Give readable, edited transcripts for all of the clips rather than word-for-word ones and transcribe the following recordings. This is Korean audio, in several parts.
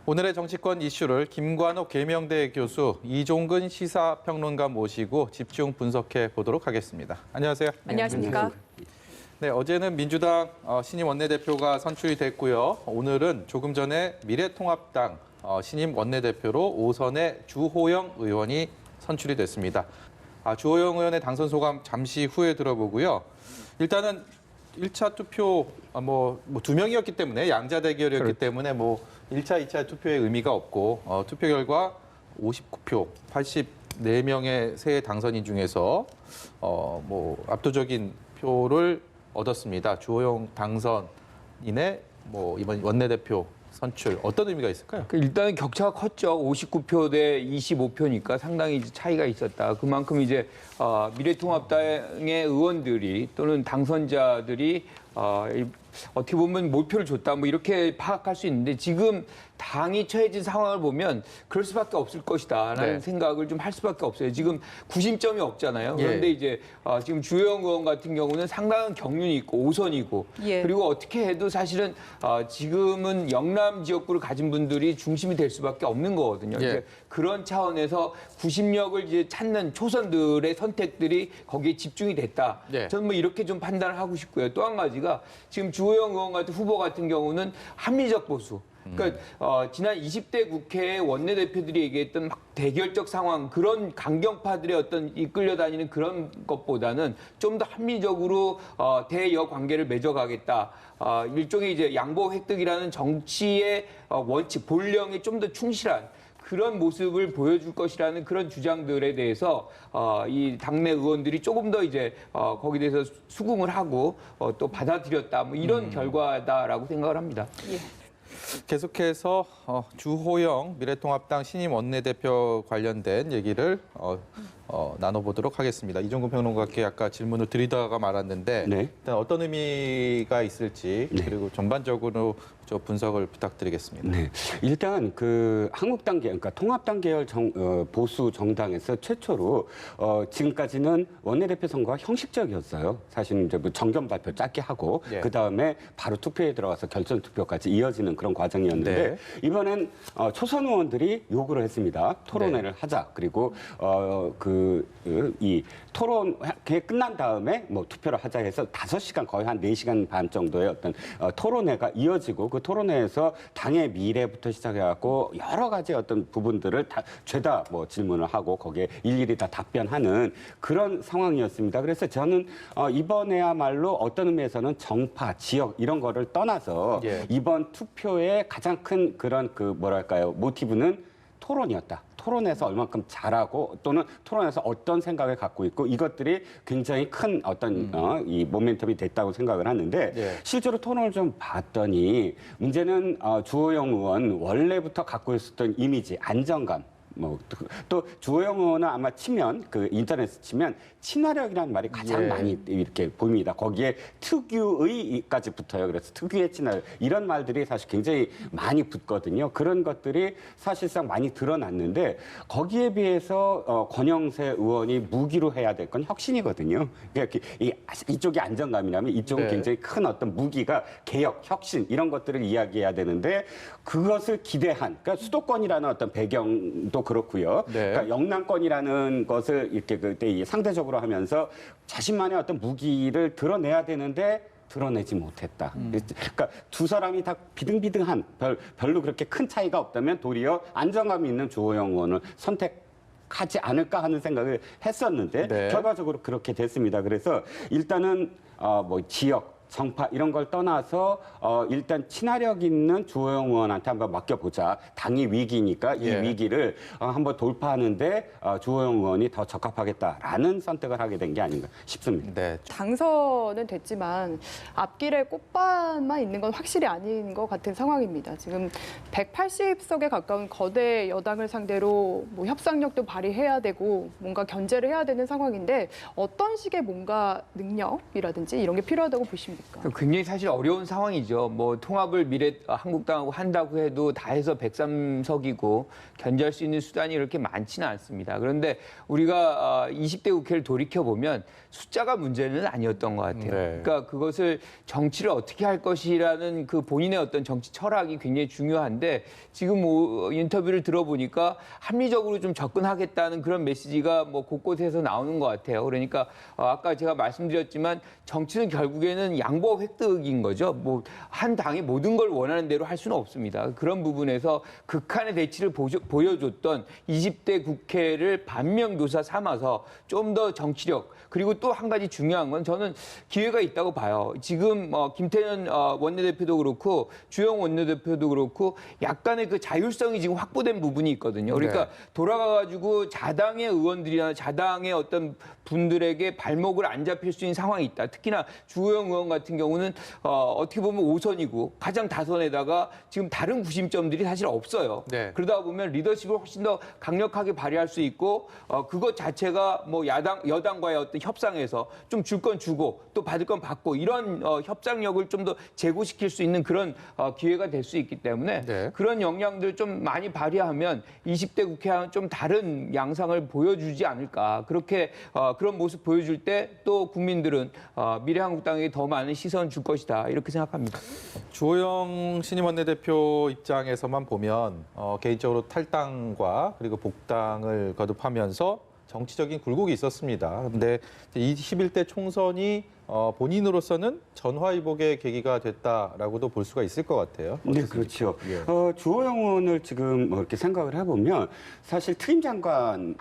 오늘의 정치권 이슈를 김관옥 계명대 교수, 이종근 시사평론가 모시고 집중 분석해 보도록 하겠습니다. 안녕하세요. 안녕하십니까. 네, 어제는 민주당 신임 원내대표가 선출이 됐고요. 오늘은 조금 전에 미래통합당 신임 원내대표로 5선의 주호영 의원이 선출이 됐습니다. 주호영 의원의 당선 소감 잠시 후에 들어보고요. 일단은 1차 투표 두 명이었기 때문에 양자 대결이었기 때문에 1차, 2차 투표의 의미가 없고 투표 결과 59표, 84명의 새 당선인 중에서 압도적인 표를 얻었습니다. 주호영 당선인의 이번 원내대표 선출 어떤 의미가 있을까요? 일단은 격차가 컸죠. 59표 대 25표니까 상당히 차이가 있었다. 그만큼 이제 미래통합당의 의원들이 또는 당선자들이 어떻게 보면 몰표를 줬다 이렇게 파악할 수 있는데 지금 당이 처해진 상황을 보면 그럴 수밖에 없을 것이다라는 생각을 좀 할 수밖에 없어요. 지금 구심점이 없잖아요. 그런데 이제 지금 주호영 의원 같은 경우는 상당한 경륜이 있고 5선이고 그리고 어떻게 해도 사실은 지금은 영남 지역구를 가진 분들이 중심이 될 수밖에 없는 거거든요. 이제 그런 차원에서 구심력을 이제 찾는 초선들의 선택들이 거기에 집중이 됐다. 저는 이렇게 좀 판단을 하고 싶고요. 또 한 가지가 지금 주호영 의원 같은 후보 같은 경우는 합리적 보수. 그러니까 지난 20대 국회 원내대표들이 얘기했던 대결적 상황, 그런 강경파들의 어떤 이끌려 다니는 그런 것보다는 좀 더 합리적으로 대여 관계를 맺어가겠다. 일종의 이제 양보 획득이라는 정치의 원칙, 본령에 좀 더 충실한 그런 모습을 보여줄 것이라는 그런 주장들에 대해서 이 당내 의원들이 조금 더 이제 거기에 대해서 수긍을 하고 또 받아들였다. 이런 결과다라고 생각을 합니다. 계속해서 주호영 미래통합당 신임 원내대표 관련된 얘기를 나눠보도록 하겠습니다. 이종근 평론가께 아까 질문을 드리다가 말았는데 일단 어떤 의미가 있을지 그리고 전반적으로 분석을 부탁드리겠습니다. 일단 그 한국당 계열, 그러니까 통합당 계열 보수 정당에서 최초로 지금까지는 원내대표 선거가 형식적이었어요. 사실 이제 정견 발표 짧게 하고 그 다음에 바로 투표에 들어가서 결선 투표까지 이어지는 그런 과정이었는데 이번엔 초선 의원들이 요구를 했습니다. 토론회를 하자. 그리고 이 토론회 끝난 다음에 투표를 하자 해서 5시간 거의 한 4시간 반 정도의 어떤 토론회가 이어지고 그 토론회에서 당의 미래부터 시작해갖고 여러 가지 어떤 부분들을 다 죄다 질문을 하고 거기에 일일이 다 답변하는 그런 상황이었습니다. 그래서 저는 이번에야말로 어떤 의미에서는 정파, 지역 이런 거를 떠나서 이번 투표의 가장 큰 그런 모티브는 토론이었다. 토론에서 얼만큼 잘하고 또는 토론에서 어떤 생각을 갖고 있고 이것들이 굉장히 큰 어떤 이 모멘텀이 됐다고 생각을 하는데 실제로 토론을 좀 봤더니 문제는 주호영 의원 원래부터 갖고 있었던 이미지, 안정감 또 주호영 의원은 아마 치면 인터넷에 치면 친화력이라는 말이 가장 많이 이렇게 보입니다. 거기에 특유의까지 붙어요. 그래서 특유의 친화력 이런 말들이 사실 굉장히 많이 붙거든요. 그런 것들이 사실상 많이 드러났는데 거기에 비해서 권영세 의원이 무기로 해야 될 건 혁신이거든요. 그러니까 이쪽이 안정감이라면 이쪽은 굉장히 큰 어떤 무기가 개혁, 혁신 이런 것들을 이야기해야 되는데 그것을 기대한 그러니까 수도권이라는 어떤 배경도 그렇고요. 그러니까 영남권이라는 것을 이렇게 그때 상대적으로 하면서 자신만의 어떤 무기를 드러내야 되는데 드러내지 못했다. 그러니까 두 사람이 다 비등비등한 별로 그렇게 큰 차이가 없다면 도리어 안정감 있는 주호영 의원을 선택하지 않을까 하는 생각을 했었는데 결과적으로 그렇게 됐습니다. 그래서 일단은 지역 정파 이런 걸 떠나서 일단 친화력 있는 주호영 의원한테 한번 맡겨보자. 당이 위기니까 이 위기를 한번 돌파하는데 주호영 의원이 더 적합하겠다라는 선택을 하게 된 게 아닌가 싶습니다. 당선은 됐지만 앞길에 꽃밭만 있는 건 확실히 아닌 것 같은 상황입니다. 지금 180석에 가까운 거대 여당을 상대로 협상력도 발휘해야 되고 뭔가 견제를 해야 되는 상황인데 어떤 식의 뭔가 능력이라든지 이런 게 필요하다고 보십니까? 있습니까? 굉장히 사실 어려운 상황이죠. 뭐 통합을 한국당하고 한다고 해도 다 해서 103석이고 견제할 수 있는 수단이 이렇게 많지는 않습니다. 그런데 우리가 20대 국회를 돌이켜 보면 숫자가 문제는 아니었던 것 같아요. 네. 그러니까 그것을 정치를 어떻게 할 것이라는 그 본인의 어떤 정치 철학이 굉장히 중요한데 지금 뭐 인터뷰를 들어보니까 합리적으로 좀 접근하겠다는 그런 메시지가 뭐 곳곳에서 나오는 것 같아요. 그러니까 아까 제가 말씀드렸지만 정치는 결국에는 양보 획득인 거죠. 뭐 한 당이 모든 걸 원하는 대로 할 수는 없습니다. 그런 부분에서 극한의 대치를 보여줬던 20대 국회를 반면교사 삼아서 좀 더 정치력 그리고 또 한 가지 중요한 건 저는 기회가 있다고 봐요. 지금 김태년 원내대표도 그렇고 주영 원내대표도 그렇고 약간의 그 자율성이 지금 확보된 부분이 있거든요. 그러니까 네. 돌아가가지고 자당의 의원들이나 자당의 어떤 분들에게 발목을 안 잡힐 수 있는 상황이 있다. 특히나 주호영 의원 같은 경우는 어떻게 보면 5선이고 가장 다선에다가 지금 다른 구심점들이 사실 없어요. 네. 그러다 보면 리더십을 훨씬 더 강력하게 발휘할 수 있고 그것 자체가 뭐 여당과의 어떤 협상에서 좀 줄 건 주고 또 받을 건 받고 이런 협상력을 좀 더 제고시킬 수 있는 그런 기회가 될 수 있기 때문에 네. 그런 역량들 좀 많이 발휘하면 20대 국회와는 좀 다른 양상을 보여주지 않을까. 그렇게 그런 모습 보여줄 때 또 국민들은 미래한국당에게 더 많은 시선 줄 것이다. 이렇게 생각합니다. 주호영 신임 원내대표 입장에서만 보면 개인적으로 탈당과 그리고 복당을 거듭하면서 정치적인 굴곡이 있었습니다. 근데 21대 총선이 본인으로서는 전화위복의 계기가 됐다라고도 볼 수가 있을 것 같아요. 네, 그렇죠. 예. 주호영 의원을 지금 뭐 이렇게 생각을 해보면 사실 특임장관,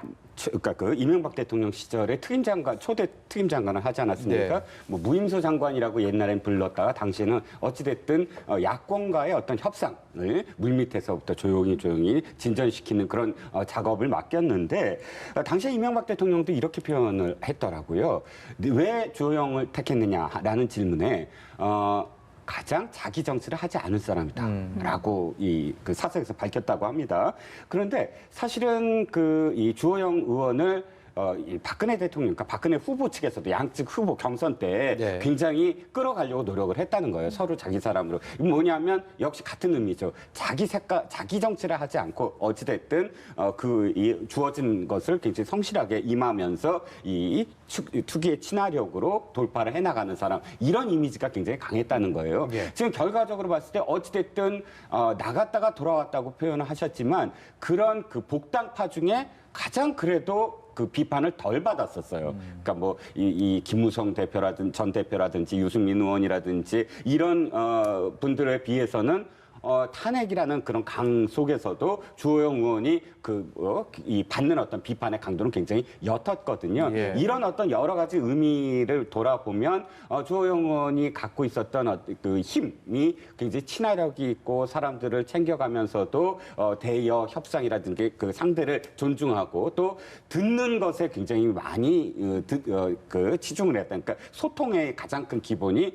그러니까 그 이명박 대통령 시절에 특임장관, 초대 특임장관을 하지 않았습니까? 네. 뭐 무임소 장관이라고 옛날엔 불렀다가 당시에는 어찌됐든 야권과의 어떤 협상을 물밑에서부터 조용히 진전시키는 그런 작업을 맡겼는데 당시에 이명박 대통령도 이렇게 표현을 했더라고요. 왜 주호영을 택했느냐라는 질문에 가장 자기 정치를 하지 않을 사람이다라고 그 사석에서 밝혔다고 합니다. 그런데 사실은 이 주호영 의원을 이 박근혜 대통령, 그러니까 박근혜 후보 측에서도 양측 후보 경선 때 네. 굉장히 끌어가려고 노력을 했다는 거예요. 서로 자기 사람으로. 뭐냐면 역시 같은 의미죠. 자기 색깔, 자기 정치를 하지 않고 어찌됐든 이 주어진 것을 굉장히 성실하게 임하면서 이 투기의 친화력으로 돌파를 해나가는 사람, 이런 이미지가 굉장히 강했다는 거예요. 예. 지금 결과적으로 봤을 때 어찌됐든 나갔다가 돌아왔다고 표현을 하셨지만 그런 그 복당파 중에 가장 그래도 그 비판을 덜 받았었어요. 그러니까 뭐 이 김무성 대표라든지 전 대표라든지 유승민 의원이라든지 이런 분들에 비해서는 탄핵이라는 그런 강 속에서도 주호영 의원이 이 받는 어떤 비판의 강도는 굉장히 옅었거든요. 예. 이런 어떤 여러 가지 의미를 돌아보면 주호영 의원이 갖고 있었던 그 힘이 굉장히 친화력이 있고 사람들을 챙겨가면서도 대여 협상이라든지 그 상대를 존중하고 또 듣는 것에 굉장히 많이 치중을 했다. 그러니까 소통의 가장 큰 기본이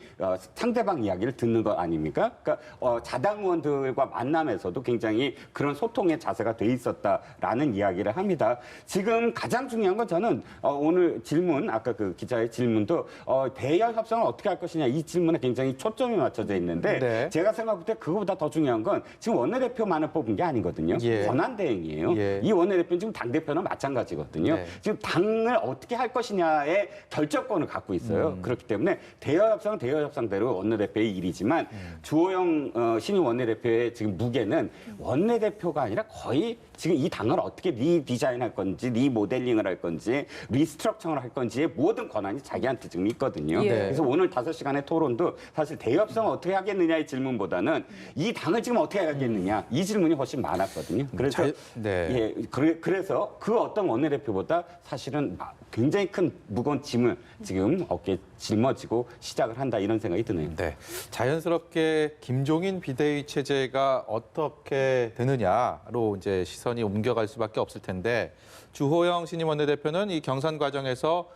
상대방 이야기를 듣는 것 아닙니까? 그러니까 자당 의원들과 만남에서도 굉장히 그런 소통의 자세가 돼 있었다라는 이야기를 합니다. 지금 가장 중요한 건 저는 오늘 질문, 아까 그 기자의 질문도 대여 협상을 어떻게 할 것이냐 이 질문에 굉장히 초점이 맞춰져 있는데 네. 제가 생각할 때 그거보다 더 중요한 건 지금 원내대표만을 뽑은 게 아니거든요. 예. 권한대행이에요. 예. 이 원내대표는 지금 당대표는 마찬가지거든요. 네. 지금 당을 어떻게 할 것이냐의 결정권을 갖고 있어요. 그렇기 때문에 대여 협상은 대여 협상대로 원내대표의 일이지만 주호영 신임 원내대표의 지금 무게는 원내대표가 아니라 거의 지금 이 당을 어떻게 리디자인할 건지, 리모델링을 할 건지, 리스트럭처를 할 건지의 모든 권한이 자기한테 지금 있거든요. 예. 그래서 오늘 5시간의 토론도 사실 대협성을 어떻게 하겠느냐의 질문보다는 이 당을 지금 어떻게 하겠느냐 이 질문이 훨씬 많았거든요. 그래서 네. 그래서 그 어떤 원내대표보다 사실은 굉장히 큰 무거운 짐을 지금 어깨에 짊어지고 시작을 한다 이런 생각이 드네요. 네. 자연스럽게 김종인 비대위 체제가 어떻게 되느냐로 이제 시선이 옮겨갈 수밖에 없을 텐데 주호영 신임 원내대표는 이 경선 과정에서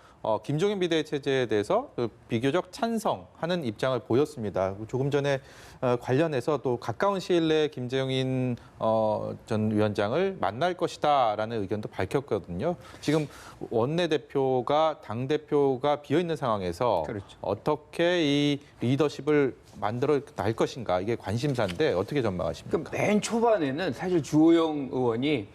김종인 비대위 체제에 대해서 비교적 찬성하는 입장을 보였습니다. 조금 전에 관련해서 또 가까운 시일 내에 김종인 전 위원장을 만날 것이다라는 의견도 밝혔거든요. 지금 원내대표가 당대표가 비어있는 상황에서 그렇죠. 어떻게 이 리더십을 만들어 날 것인가 이게 관심사인데 어떻게 전망하십니까? 그러니까 맨 초반에는 사실 주호영 의원이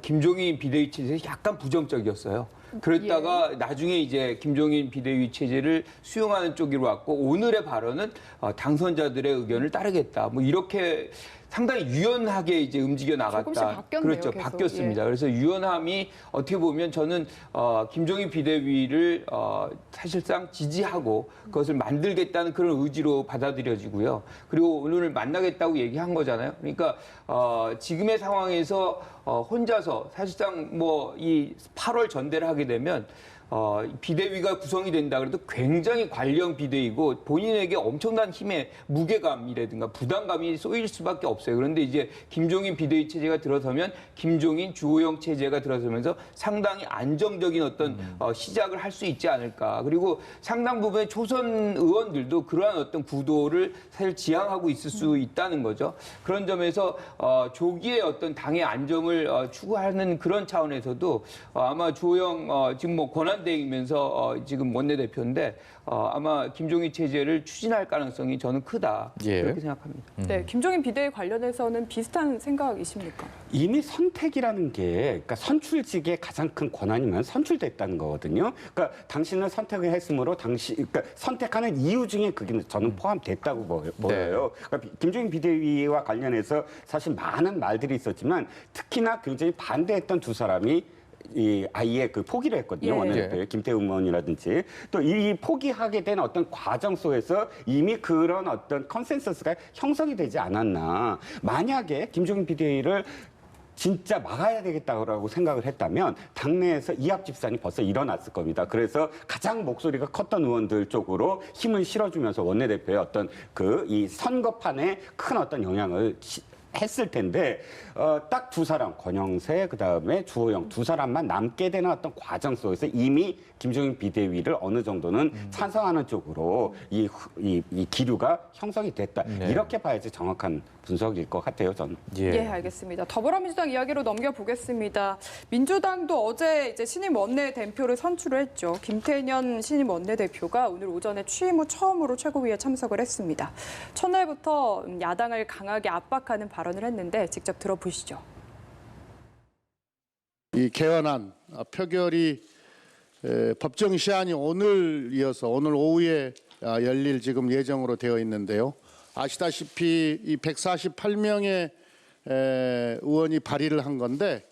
김종인 비대위 체제에 약간 부정적이었어요. 그랬다가 나중에 이제 김종인 비대위 체제를 수용하는 쪽으로 왔고 오늘의 발언은 당선자들의 의견을 따르겠다. 뭐 이렇게 상당히 유연하게 이제 움직여 나갔다. 조금씩 바뀌었네요, 그렇죠, 계속. 바뀌었습니다. 그래서 유연함이 어떻게 보면 저는 김종인 비대위를 사실상 지지하고 그것을 만들겠다는 그런 의지로 받아들여지고요. 그리고 오늘 만나겠다고 얘기한 거잖아요. 그러니까 지금의 상황에서 혼자서 사실상 뭐 이 8월 전대를 하게 되면 비대위가 구성이 된다 그래도 굉장히 관령 비대위고 본인에게 엄청난 힘의 무게감이라든가 부담감이 쏘일 수밖에 없어요. 그런데 이제 김종인 비대위 체제가 들어서면 김종인 주호영 체제가 들어서면서 상당히 안정적인 어떤 시작을 할 수 있지 않을까. 그리고 상당 부분의 초선 의원들도 그러한 어떤 구도를 사실 지향하고 있을 수 있다는 거죠. 그런 점에서 조기에 어떤 당의 안정을 추구하는 그런 차원에서도 아마 주호영 지금 뭐 권한대행이면서 지금 원내대표인데 아마 김종인 체제를 추진할 가능성이 저는 크다. 예. 그렇게 생각합니다. 네, 김종인 비대위 관련해서는 비슷한 생각이십니까? 이미 선택이라는 게 그러니까 선출직의 가장 큰 권한이면 선출됐다는 거거든요. 그러니까 당신은 선택을 했으므로 그러니까 선택하는 이유 중에 그게 저는 포함됐다고 보여요. 그러니까 김종인 비대위와 관련해서 사실 많은 말들이 있었지만 특히나 굉장히 반대했던 두 사람이 아예 포기를 했거든요. 예. 원내대표 김태우 의원이라든지 또 이 포기하게 된 어떤 과정 속에서 이미 그런 어떤 컨센서스가 형성이 되지 않았나. 만약에 김종인 비대위를 진짜 막아야 되겠다고 생각을 했다면 당내에서 이합집산이 벌써 일어났을 겁니다. 그래서 가장 목소리가 컸던 의원들 쪽으로 힘을 실어주면서 원내대표의 어떤 이 선거판에 큰 어떤 영향을 했을 텐데 딱 두 사람 권영세 그다음에 주호영 두 사람만 남게 되는 어떤 과정 속에서 이미 김종인 비대위를 어느 정도는 찬성하는 쪽으로 이 기류가 형성이 됐다. 네. 이렇게 봐야지 정확한 분석일 것 같아요, 저는. 예, 알겠습니다. 더불어민주당 이야기로 넘겨보겠습니다. 민주당도 어제 이제 신임 원내대표를 선출을 했죠. 김태년 신임 원내대표가 오늘 오전에 취임 후 처음으로 최고위에 참석을 했습니다. 첫날부터 야당을 강하게 압박하는 발언을 했는데 직접 들어보시죠. 이 개헌안 표결이 법정 시한이 오늘 이어서 오늘 오후에 열릴 지금 예정으로 되어 있는데요. 아시다시피 이 148명의 의원이 발의를 한 건데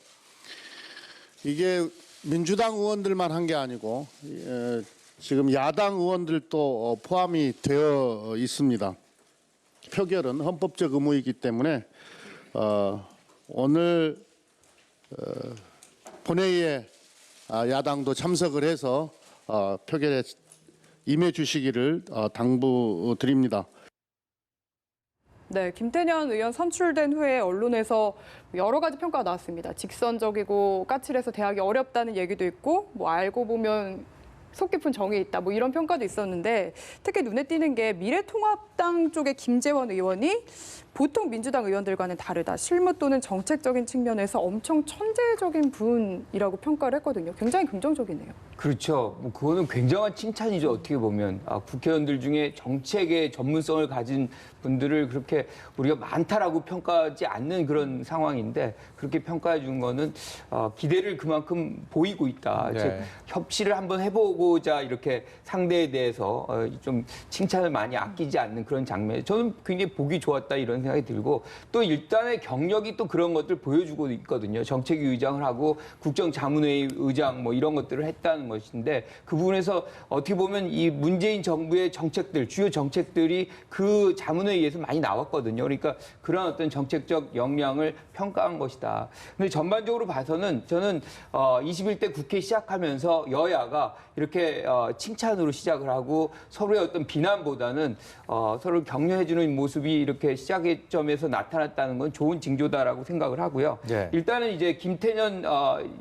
이게 민주당 의원들만 한 게 아니고 지금 야당 의원들도 포함이 되어 있습니다. 표결은 헌법적 의무이기 때문에 오늘 본회의에 야당도 참석을 해서 표결에 임해 주시기를 당부드립니다. 네, 김태년 의원 선출된 후에 언론에서 여러 가지 평가가 나왔습니다. 직선적이고 까칠해서 대하기 어렵다는 얘기도 있고 뭐 알고 보면 속 깊은 정이 있다 뭐 이런 평가도 있었는데 특히 눈에 띄는 게 미래통합당 쪽의 김재원 의원이 보통 민주당 의원들과는 다르다. 실무 또는 정책적인 측면에서 엄청 천재적인 분이라고 평가를 했거든요. 굉장히 긍정적이네요. 그렇죠. 뭐 그거는 굉장한 칭찬이죠. 어떻게 보면 국회의원들 중에 정책의 전문성을 가진 분들을 그렇게 우리가 많다라고 평가하지 않는 그런 상황인데 그렇게 평가해 준 거는 기대를 그만큼 보이고 있다. 네. 즉 협치를 한번 해보고자 이렇게 상대에 대해서 좀 칭찬을 많이 아끼지 않는 그런 장면. 저는 굉장히 보기 좋았다 이런 생각이 들고 또 일단의 경력이 또 그런 것들 보여주고 있거든요. 정책위 의장을 하고 국정자문회의 의장 뭐 이런 것들을 했다는 것인데 그 부분에서 어떻게 보면 이 문재인 정부의 정책들 주요 정책들이 그 자문회의에서 많이 나왔거든요. 그러니까 그런 어떤 정책적 역량을 평가한 것이다. 근데 전반적으로 봐서는 저는 21대 국회 시작하면서 여야가 이렇게 칭찬으로 시작을 하고 서로의 어떤 비난보다는 서로를 격려해주는 모습이 이렇게 시작의 점에서 나타났다는 건 좋은 징조다라고 생각을 하고요. 네. 일단은 이제 김태년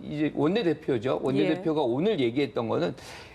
이제 원내대표죠. 원내대표가 오늘 얘기했던 거는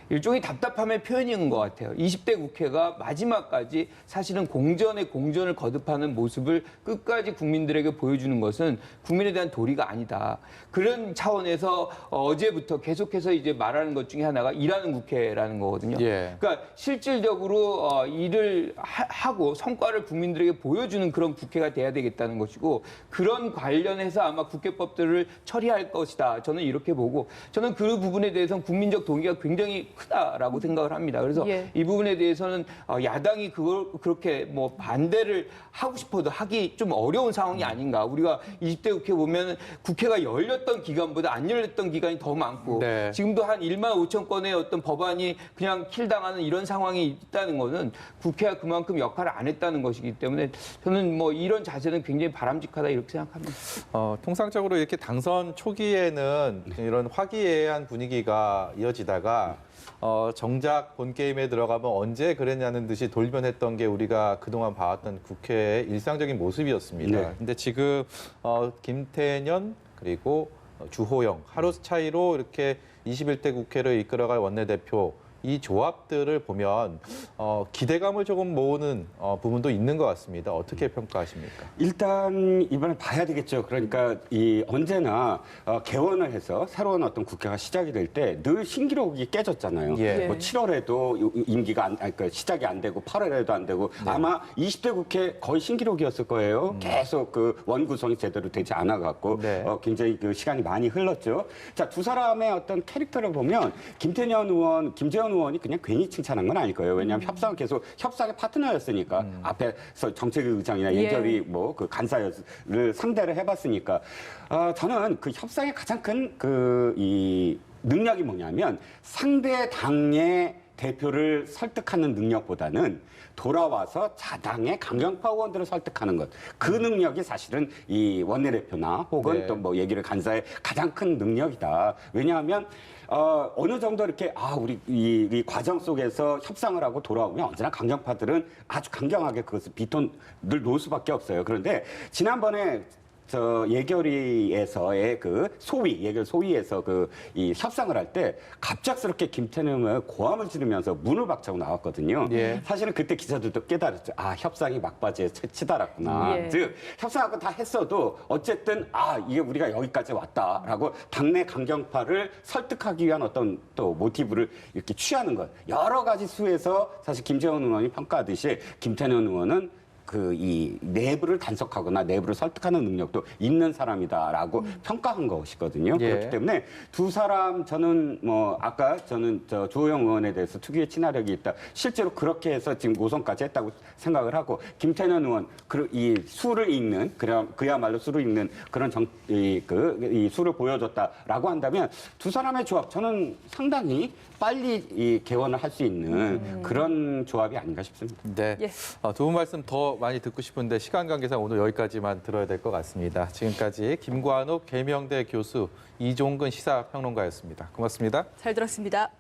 일종의 답답함의 표현인 것 같아요. 20대 국회가 마지막까지 사실은 공전의 공전을 거듭하는 모습을 끝까지 국민들에게 보여주는 것은 국민에 대한 도리가 아니다. 그런 차원에서 어제부터 계속해서 이제 말하는 것 중에 하나가 일하는 국회라는 거거든요. 예. 그러니까 실질적으로 일을 하고 성과를 국민들에게 보여주는 그런 국회가 돼야 되겠다는 것이고 그런 관련해서 아마 국회법들을 처리할 것이다. 저는 이렇게 보고 저는 그 부분에 대해서는 국민적 동의가 굉장히 크다라고 생각을 합니다. 그래서 예. 이 부분에 대해서는 야당이 그걸 그렇게 뭐 반대를 하고 싶어도 하기 좀 어려운 상황이 아닌가. 우리가 20대 국회 보면 국회가 열렸던 기간보다 안 열렸던 기간이 더 많고 네. 지금도 한 1만 5천 건의 어떤 법안이 그냥 킬당하는 이런 상황이 있다는 것은 국회가 그만큼 역할을 안 했다는 것이기 때문에 저는 뭐 이런 자세는 굉장히 바람직하다 이렇게 생각합니다. 통상적으로 이렇게 당선 초기에는 이런 화기애애한 분위기가 이어지다가 정작 본 게임에 들어가면 언제 그랬냐는 듯이 돌변했던 게 우리가 그동안 봐왔던 국회의 일상적인 모습이었습니다. 네. 근데 지금 김태년 그리고 주호영 하루 차이로 이렇게 21대 국회를 이끌어갈 원내대표 이 조합들을 보면 기대감을 조금 모으는 부분도 있는 것 같습니다. 어떻게 평가하십니까? 일단 이번에 봐야 되겠죠. 그러니까 이 언제나 개원을 해서 새로운 어떤 국회가 시작이 될 때 늘 신기록이 깨졌잖아요. 예. 뭐 7월에도 임기가 그러니까 시작이 안 되고 8월에도 안 되고 아마 20대 국회 거의 신기록이었을 거예요. 계속 그 원구성이 제대로 되지 않아 갖고 네. 굉장히 그 시간이 많이 흘렀죠. 자, 두 사람의 어떤 캐릭터를 보면 김태년 의원, 김재원 의원이 그냥 괜히 칭찬한 건 아닐 거예요. 왜냐하면 협상은 계속 협상의 파트너였으니까 앞에서 정책의장이나 예. 예결위 뭐 그 간사를 상대를 해봤으니까 저는 그 협상의 가장 큰 그 이 능력이 뭐냐면 상대 당의 대표를 설득하는 능력보다는 돌아와서 자당의 강경파 의원들을 설득하는 것. 그 능력이 사실은 이 원내대표나 혹은 네. 또 뭐 얘기를 간사의 가장 큰 능력이다. 왜냐하면 어느 정도 이렇게 우리 이 과정 속에서 협상을 하고 돌아오면 언제나 강경파들은 아주 강경하게 그것을 비톤 늘 놓을 수밖에 없어요. 그런데 지난번에 예결위에서의 그 예결 소위에서 이 협상을 할 때 갑작스럽게 김태년을 고함을 지르면서 문을 박차고 나왔거든요. 예. 사실은 그때 기자들도 깨달았죠. 협상이 막바지에 치달았구나. 예. 즉 협상하고 다 했어도 어쨌든 이게 우리가 여기까지 왔다라고 당내 강경파를 설득하기 위한 어떤 또 모티브를 이렇게 취하는 것. 여러 가지 수에서 사실 김재원 의원이 평가하듯이 김태년 의원은 이 내부를 단속하거나 내부를 설득하는 능력도 있는 사람이다라고 평가한 것이거든요. 예. 그렇기 때문에 두 사람 저는 아까 저는 주호영 의원에 대해서 특유의 친화력이 있다. 실제로 그렇게 해서 지금 5선까지 했다고 생각을 하고 김태년 의원 이 수를 읽는 그야말로 수를 읽는 그런 이 수를 보여줬다라고 한다면 두 사람의 조합 저는 상당히 빨리 이 개원을 할 수 있는 그런 조합이 아닌가 싶습니다. 네. 예. 두 분 말씀 더 많이 듣고 싶은데 시간 관계상 오늘 여기까지만 들어야 될 것 같습니다. 지금까지 김관욱 계명대 교수, 이종근 시사평론가였습니다. 고맙습니다. 잘 들었습니다.